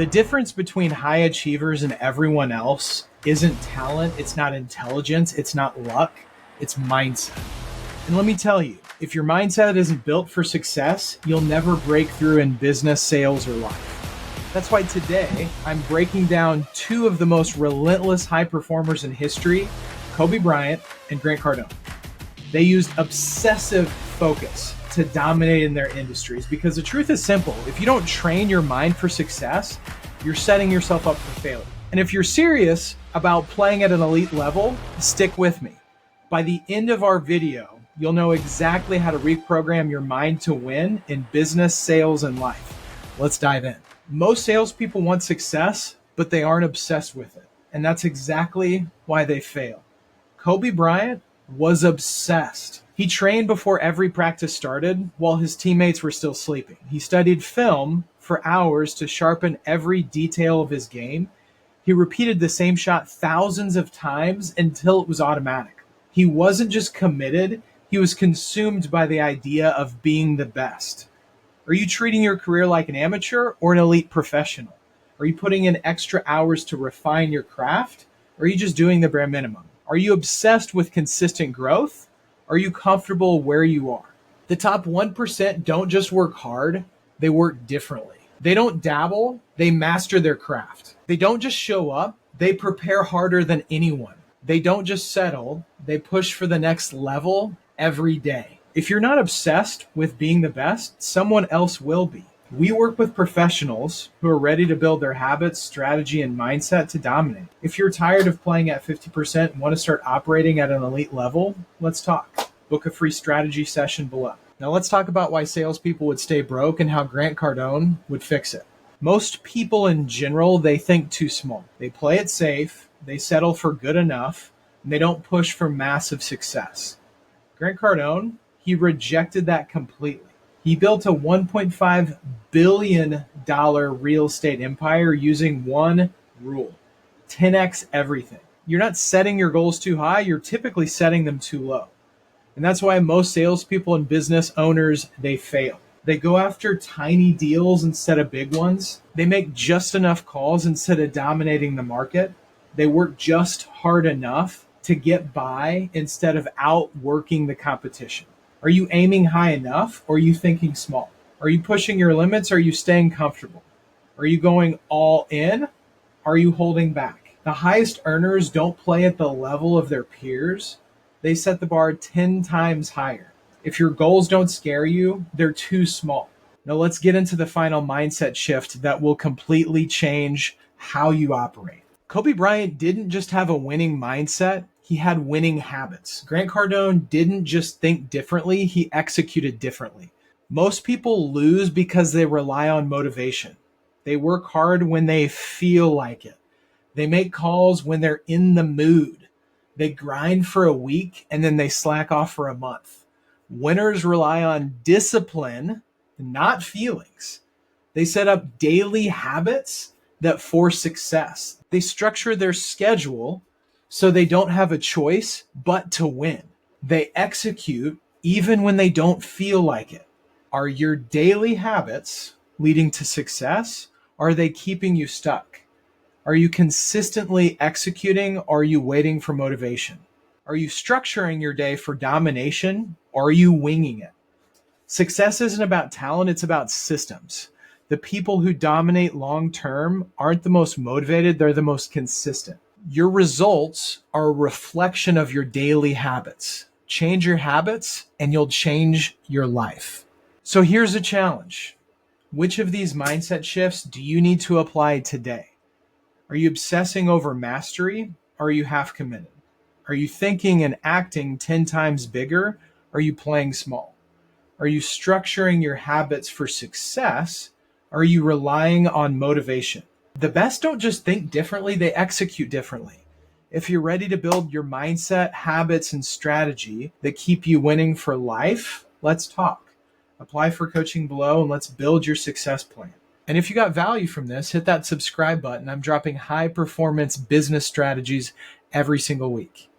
The difference between high achievers and everyone else isn't talent, it's not intelligence, it's not luck, it's mindset. And let me tell you, if your mindset isn't built for success, you'll never break through in business, sales, or life. That's why today I'm breaking down two of the most relentless high performers in history, Kobe Bryant and Grant Cardone. They used obsessive focus to dominate in their industries because the truth is simple. If you don't train your mind for success, you're setting yourself up for failure. And if you're serious about playing at an elite level, stick with me. By the end of our video, you'll know exactly how to reprogram your mind to win in business, sales, and life. Let's dive in. Most salespeople want success, but they aren't obsessed with it. And that's exactly why they fail. Kobe Bryant was obsessed. He trained before every practice started while his teammates were still sleeping. He studied film for hours to sharpen every detail of his game. He repeated the same shot thousands of times until it was automatic. He wasn't just committed, he was consumed by the idea of being the best. Are you treating your career like an amateur or an elite professional? Are you putting in extra hours to refine your craft? Or are you just doing the bare minimum? Are you obsessed with consistent growth? Are you comfortable where you are? The top 1% don't just work hard, they work differently. They don't dabble, they master their craft. They don't just show up, they prepare harder than anyone. They don't just settle, they push for the next level every day. If you're not obsessed with being the best, someone else will be. We work with professionals who are ready to build their habits, strategy, and mindset to dominate. If you're tired of playing at 50% and want to start operating at an elite level, let's talk. Book a free strategy session below. Now let's talk about why salespeople would stay broke and how Grant Cardone would fix it. Most people in general, they think too small. They play it safe, they settle for good enough, and they don't push for massive success. Grant Cardone, he rejected that completely. He built a $1.5 billion real estate empire using one rule: 10x everything. You're not setting your goals too high, you're typically setting them too low. And that's why most salespeople and business owners, they fail. They go after tiny deals instead of big ones. They make just enough calls instead of dominating the market. They work just hard enough to get by instead of outworking the competition. Are you aiming high enough, or are you thinking small? Are you pushing your limits, or are you staying comfortable? Are you going all in? Are you holding back? The highest earners don't play at the level of their peers. They set the bar 10 times higher. If your goals don't scare you, they're too small. Now let's get into the final mindset shift that will completely change how you operate. Kobe Bryant didn't just have a winning mindset, he had winning habits. Grant Cardone didn't just think differently, he executed differently. Most people lose because they rely on motivation. They work hard when they feel like it. They make calls when they're in the mood. They grind for a week and then they slack off for a month. Winners rely on discipline, not feelings. They set up daily habits that force success. They structure their schedule so they don't have a choice but to win. They execute even when they don't feel like it. Are your daily habits leading to success? Or are they keeping you stuck? Are you consistently executing, or are you waiting for motivation? Are you structuring your day for domination, or are you winging it? Success isn't about talent, it's about systems. The people who dominate long term aren't the most motivated, they're the most consistent. Your results are a reflection of your daily habits. Change your habits and you'll change your life. So here's a challenge. Which of these mindset shifts do you need to apply today? Are you obsessing over mastery, or are you half committed? Are you thinking and acting 10 times bigger, or are you playing small? Are you structuring your habits for success, or are you relying on motivation? The best don't just think differently, they execute differently. If you're ready to build your mindset, habits, and strategy that keep you winning for life, let's talk. Apply for coaching below and let's build your success plan. And if you got value from this, hit that subscribe button. I'm dropping high performance business strategies every single week.